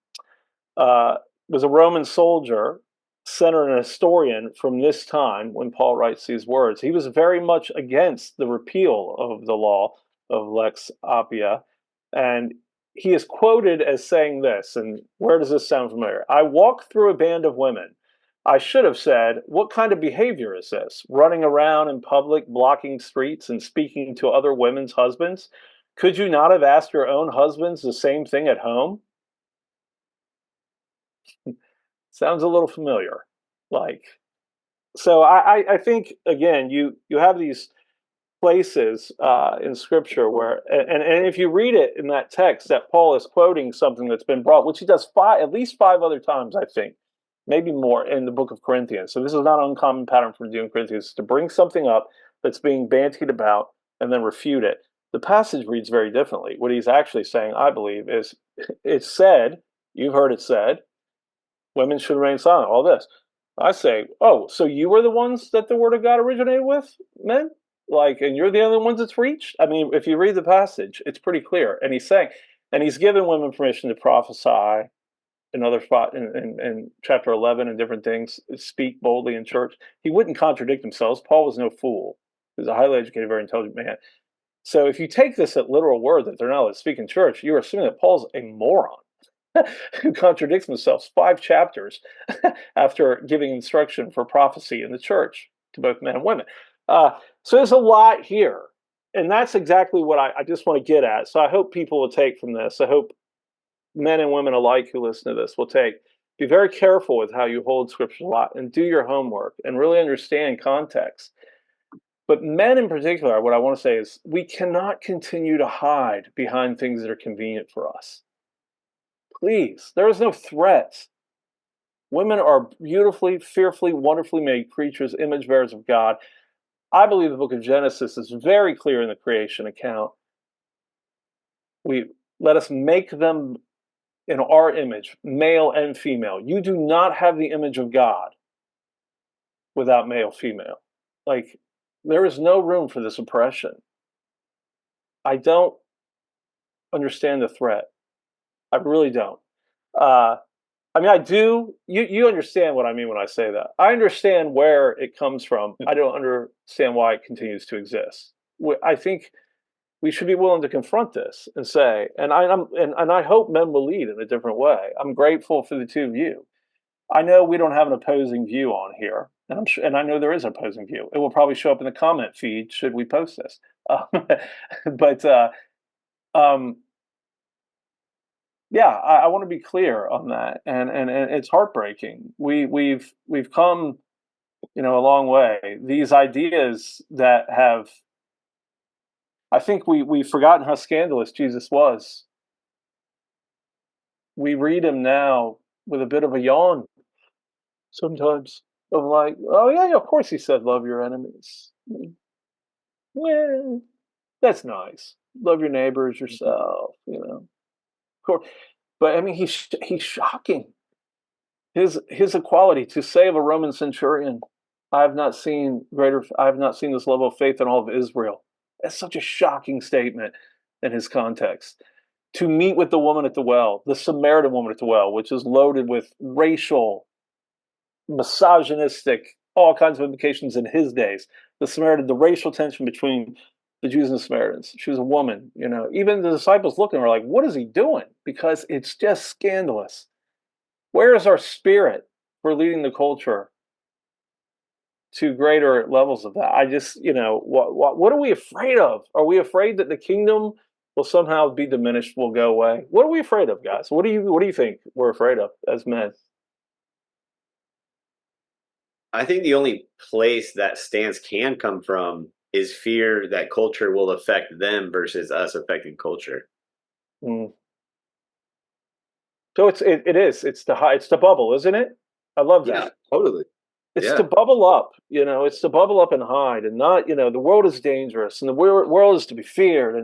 uh, was a Roman soldier, senator, and historian from this time when Paul writes these words. He was very much against the repeal of the law of Lex Oppia, and he is quoted as saying this, and where does this sound familiar? I walked through a band of women. I should have said, what kind of behavior is this? Running around in public, blocking streets, and speaking to other women's husbands? Could you not have asked your own husbands the same thing at home? Sounds a little familiar. Like, so I think, again, you have these places in Scripture where, and if you read it in that text, that Paul is quoting something that's been brought, which he does at least five other times, I think, maybe more, in the book of Corinthians. So this is not an uncommon pattern for doing Corinthians, to bring something up that's being bantied about and then refute it. The passage reads very differently. What he's actually saying, I believe, is it's said, you've heard it said, women should remain silent, all this. I say, oh, so you were the ones that the word of God originated with, men? Like, and you're the only ones it's reached? I mean, if you read the passage, it's pretty clear. And he's saying, and he's given women permission to prophesy, another spot in chapter 11, and different things, speak boldly in church. He wouldn't contradict himself. Paul was no fool. He was a highly educated, very intelligent man. So if you take this at literal word that they're not allowed to speak in church, you're assuming that Paul's a moron who contradicts himself 5 chapters after giving instruction for prophecy in the church to both men and women. So there's a lot here. And that's exactly what I just want to get at. So I hope people will take from this. I hope men and women alike who listen to this will be very careful with how you hold Scripture a lot, and do your homework and really understand context. But men in particular, what I want to say is, we cannot continue to hide behind things that are convenient for us. Please, there is no threat. Women are beautifully, fearfully, wonderfully made creatures, image bearers of God. I believe the book of Genesis is very clear in the creation account. Let us make them in our image, male and female. You do not have the image of God without male, female. Like, there is no room for this oppression. I don't understand the threat. I really don't. I mean, I do. You understand what I mean when I say that. I understand where it comes from. I don't understand why it continues to exist. I think we should be willing to confront this and say, and I hope men will lead in a different way. I'm grateful for the two of you. I know we don't have an opposing view on here, and I'm sure, and I know there is an opposing view. It will probably show up in the comment feed should we post this. But yeah, I want to be clear on that, and it's heartbreaking. We've come, a long way. These ideas that have, I think we've forgotten how scandalous Jesus was. We read him now with a bit of a yawn sometimes, of like, oh yeah, of course he said love your enemies. Well, that's nice. Love your neighbor as yourself, Of course. But I mean, he's shocking. His equality to save a Roman centurion. I have not seen this level of faith in all of Israel. That's such a shocking statement in his context. To meet with the woman at the well, the Samaritan woman at the well, which is loaded with racial, misogynistic, all kinds of implications in his days. The racial tension between the Jews and the Samaritans. She was a woman, Even the disciples looking at her like, what is he doing? Because it's just scandalous. Where is our spirit for leading the culture to greater levels of that? I just, what are we afraid of? Are we afraid that the kingdom will somehow be diminished, will go away? What are we afraid of, guys? What do you think we're afraid of as men? I think the only place that stance can come from is fear that culture will affect them versus us affecting culture. Mm. So it's the bubble, isn't it? I love that. Yeah, totally. It's to bubble up, it's to bubble up and hide, and not, the world is dangerous and the world is to be feared,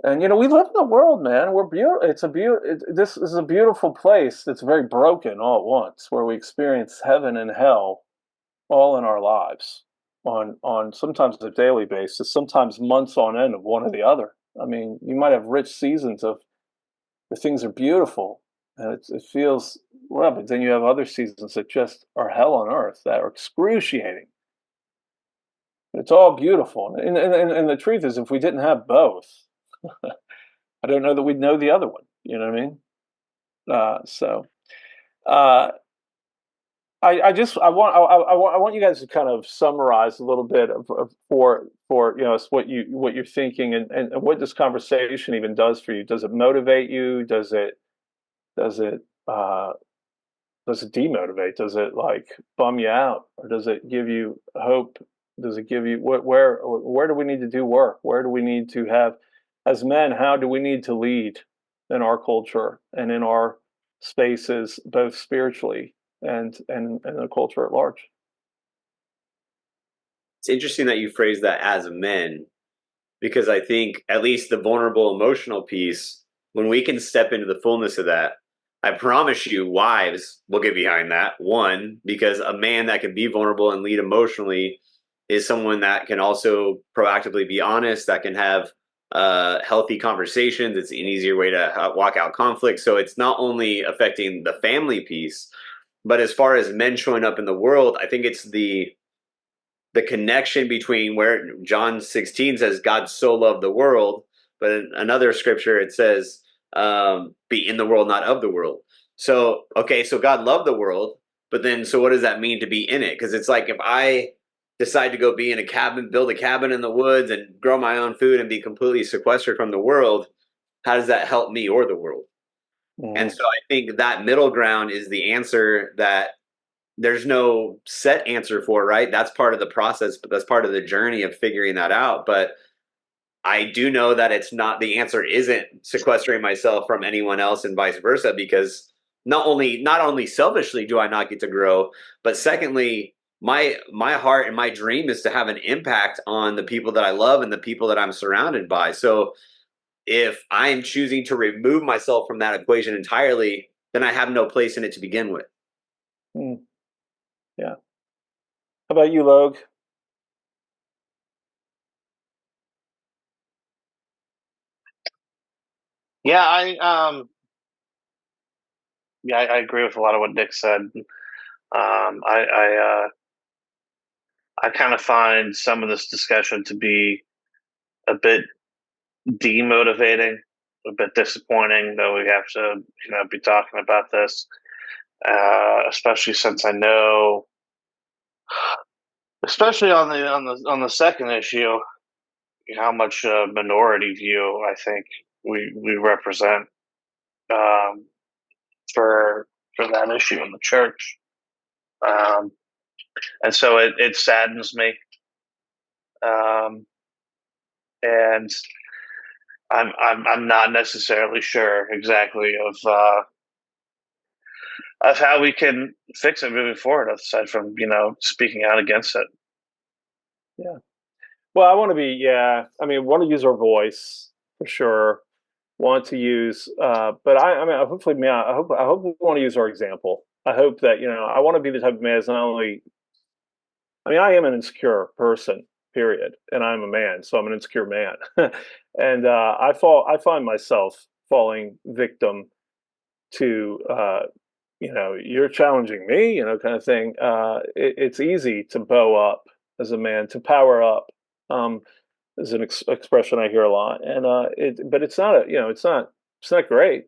and we live in the world, man. We're beautiful. This is a beautiful place that's very broken all at once, where we experience heaven and hell all in our lives on sometimes a daily basis, sometimes months on end of one or the other. I mean, you might have rich seasons of the things are beautiful and it feels well, but then you have other seasons that just are hell on earth that are excruciating. It's all beautiful, and the truth is, if we didn't have both, I don't know that we'd know the other one. You know what I mean? So uh, I just I want you guys to kind of summarize a little bit of for what you're thinking and what this conversation even does for you. Does it motivate you? Does it uh, does it demotivate? Does it like bum you out, or does it give you hope? Does it give you where do we need to do work? Where do we need to have as men? How do we need to lead in our culture and in our spaces, both spiritually and the culture at large? It's interesting that you phrase that as men, because I think at least the vulnerable emotional piece, when we can step into the fullness of that, I promise you, wives will get behind that. One, because a man that can be vulnerable and lead emotionally is someone that can also proactively be honest, that can have healthy conversations. It's an easier way to walk out conflict. So it's not only affecting the family piece, but as far as men showing up in the world, I think it's the connection between where John 16 says God so loved the world, but in another scripture it says, be in the world, not of the world. So, okay, so God loved the world, but then, so what does that mean to be in it? Because it's like if I decide to go be in a cabin, build a cabin in the woods and grow my own food and be completely sequestered from the world, how does that help me or the world? And Mm. so I think that middle ground is the answer that there's no set answer for, right? That's part of the process, but that's part of the journey of figuring that out. But I do know that it's not, the answer isn't sequestering myself from anyone else and vice versa, because not only selfishly do I not get to grow, but secondly, my heart and my dream is to have an impact on the people that I love and the people that I'm surrounded by. So if I'm choosing to remove myself from that equation entirely, then I have no place in it to begin with. Mm. Yeah. How about you, Logue? Yeah, I agree with a lot of what Nick said. I kind of find some of this discussion to be a bit demotivating, a bit disappointing that we have to, be talking about this, especially since I know, especially on the second issue, how much minority view I think we represent um, for that issue in the church, um, and so it saddens me, um, and I'm not necessarily sure exactly of how we can fix it moving forward, aside from speaking out against it. Yeah. Well, I want to be. Yeah. I mean, want to use our voice for sure. Want to use, but I mean, hopefully, man, I hope we want to use our example. I hope that I want to be the type of man that's not only. I mean, I am an insecure person, period, and I'm a man, so I'm an insecure man, and I find myself falling victim to, you're challenging me, kind of thing. It's easy to bow up as a man, to power up. Um, is an expression I hear a lot, and but it's not it's not great.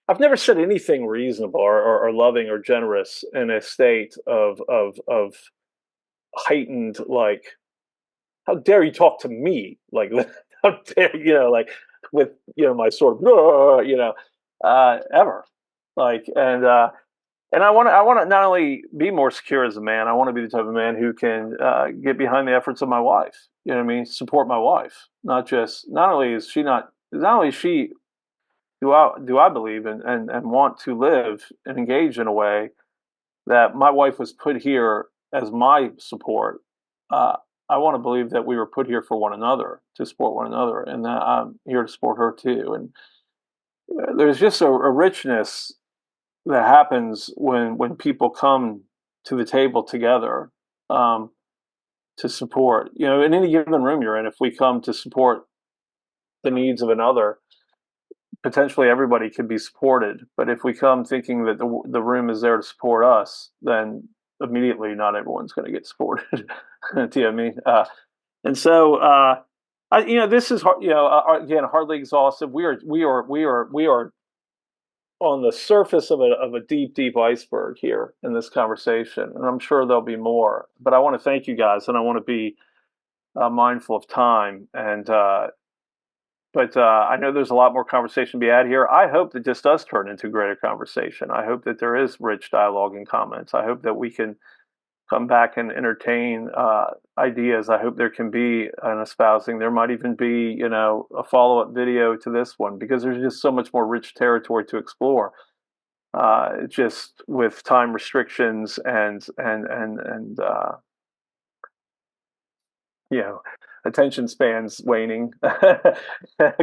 I've never said anything reasonable or loving or generous in a state of heightened, like, how dare you talk to me like that? How dare like, with my sort of ever, like, and I want to not only be more secure as a man, I want to be the type of man who can get behind the efforts of my wife. You know what I mean? Support my wife. Not only is she not only is she do I believe and want to live and engage in a way that my wife was put here as my support. Uh, I want to believe that we were put here for one another, to support one another, and that I'm here to support her too. And there's just a richness that happens when people come to the table together, to support. You know, in any given room you're in, if we come to support the needs of another, potentially everybody could be supported. But if we come thinking that the room is there to support us, then immediately not everyone's going to get supported. Do you know what I mean? And so, this is again hardly exhaustive. We are on the surface of a deep iceberg here in this conversation, and I'm sure there'll be more. But I want to thank you guys, and I want to be mindful of time. And but I know there's a lot more conversation to be had here. I hope that this does turn into greater conversation. I hope that there is rich dialogue and comments. I hope that we can come back and entertain ideas. I hope there can be an espousing. There might even be, a follow-up video to this one, because there's just so much more rich territory to explore. Just with time restrictions and attention spans waning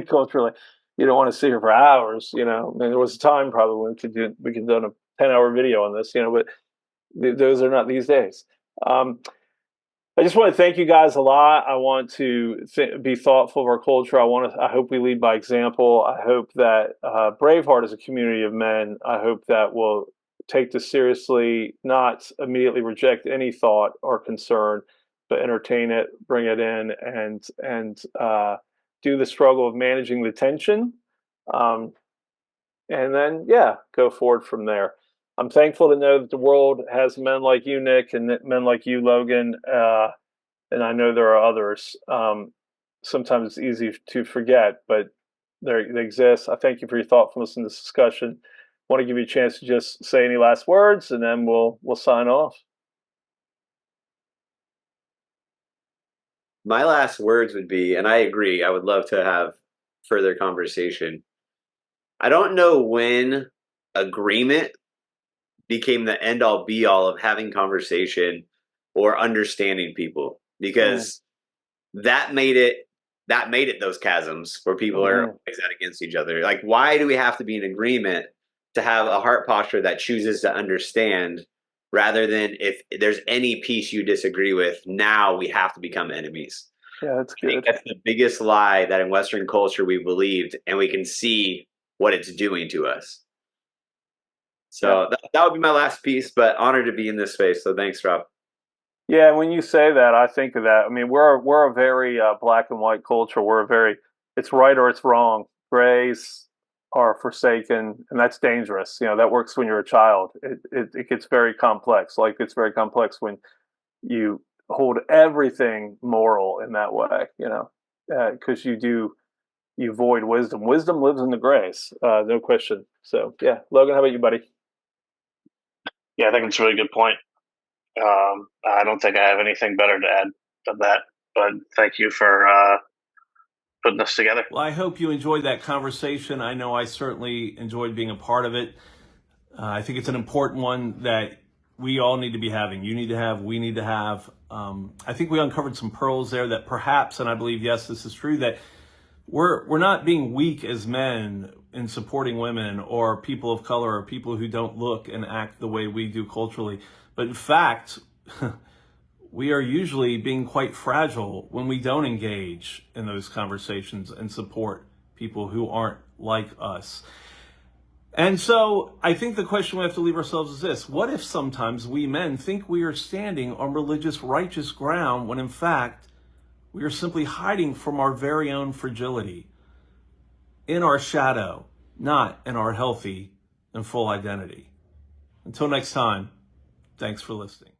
culturally. You don't want to sit here for hours. I mean, there was a time probably when we could done a 10-hour video on this. But those are not these days. I just want to thank you guys a lot. I want to be thoughtful of our culture. I hope we lead by example. I hope that BraveHeart is a community of men. I hope that we'll take this seriously, not immediately reject any thought or concern, but entertain it, bring it in, and do the struggle of managing the tension, and then go forward from there. I'm thankful to know that the world has men like you, Nick, and men like you, Logan, and I know there are others. Sometimes it's easy to forget, but they exist. I thank you for your thoughtfulness in this discussion. I want to give you a chance to just say any last words, and then we'll sign off. My last words would be, and I agree, I would love to have further conversation. I don't know when agreement became the end all be all of having conversation or understanding people, because that made it those chasms where people are always out against each other. Like, why do we have to be in agreement to have a heart posture that chooses to understand, rather than if there's any piece you disagree with, now we have to become enemies? Yeah, that's good. I think that's the biggest lie that in Western culture we believed, and we can see what it's doing to us. So that would be my last piece, but honored to be in this space. So thanks, Rob. Yeah, when you say that, I think of that. I mean, we're a very black and white culture. It's right or it's wrong. Grays are forsaken, and that's dangerous. That works when you're a child. It gets very complex. Like, it's very complex when you hold everything moral in that way. Because you void wisdom. Wisdom lives in the grays, no question. So yeah, Logan, how about you, buddy? Yeah, I think it's a really good point. I don't think I have anything better to add than that, but thank you for putting this together. Well, I hope you enjoyed that conversation. I know I certainly enjoyed being a part of it. I think it's an important one that we all need to be having. You need to have, we need to have. I think we uncovered some pearls there that perhaps, and I believe, yes, this is true, that we're not being weak as men in supporting women or people of color or people who don't look and act the way we do culturally. But in fact, we are usually being quite fragile when we don't engage in those conversations and support people who aren't like us. And so I think the question we have to leave ourselves is this: what if sometimes we men think we are standing on religious righteous ground when in fact we are simply hiding from our very own fragility, in our shadow, not in our healthy and full identity? Until next time, thanks for listening.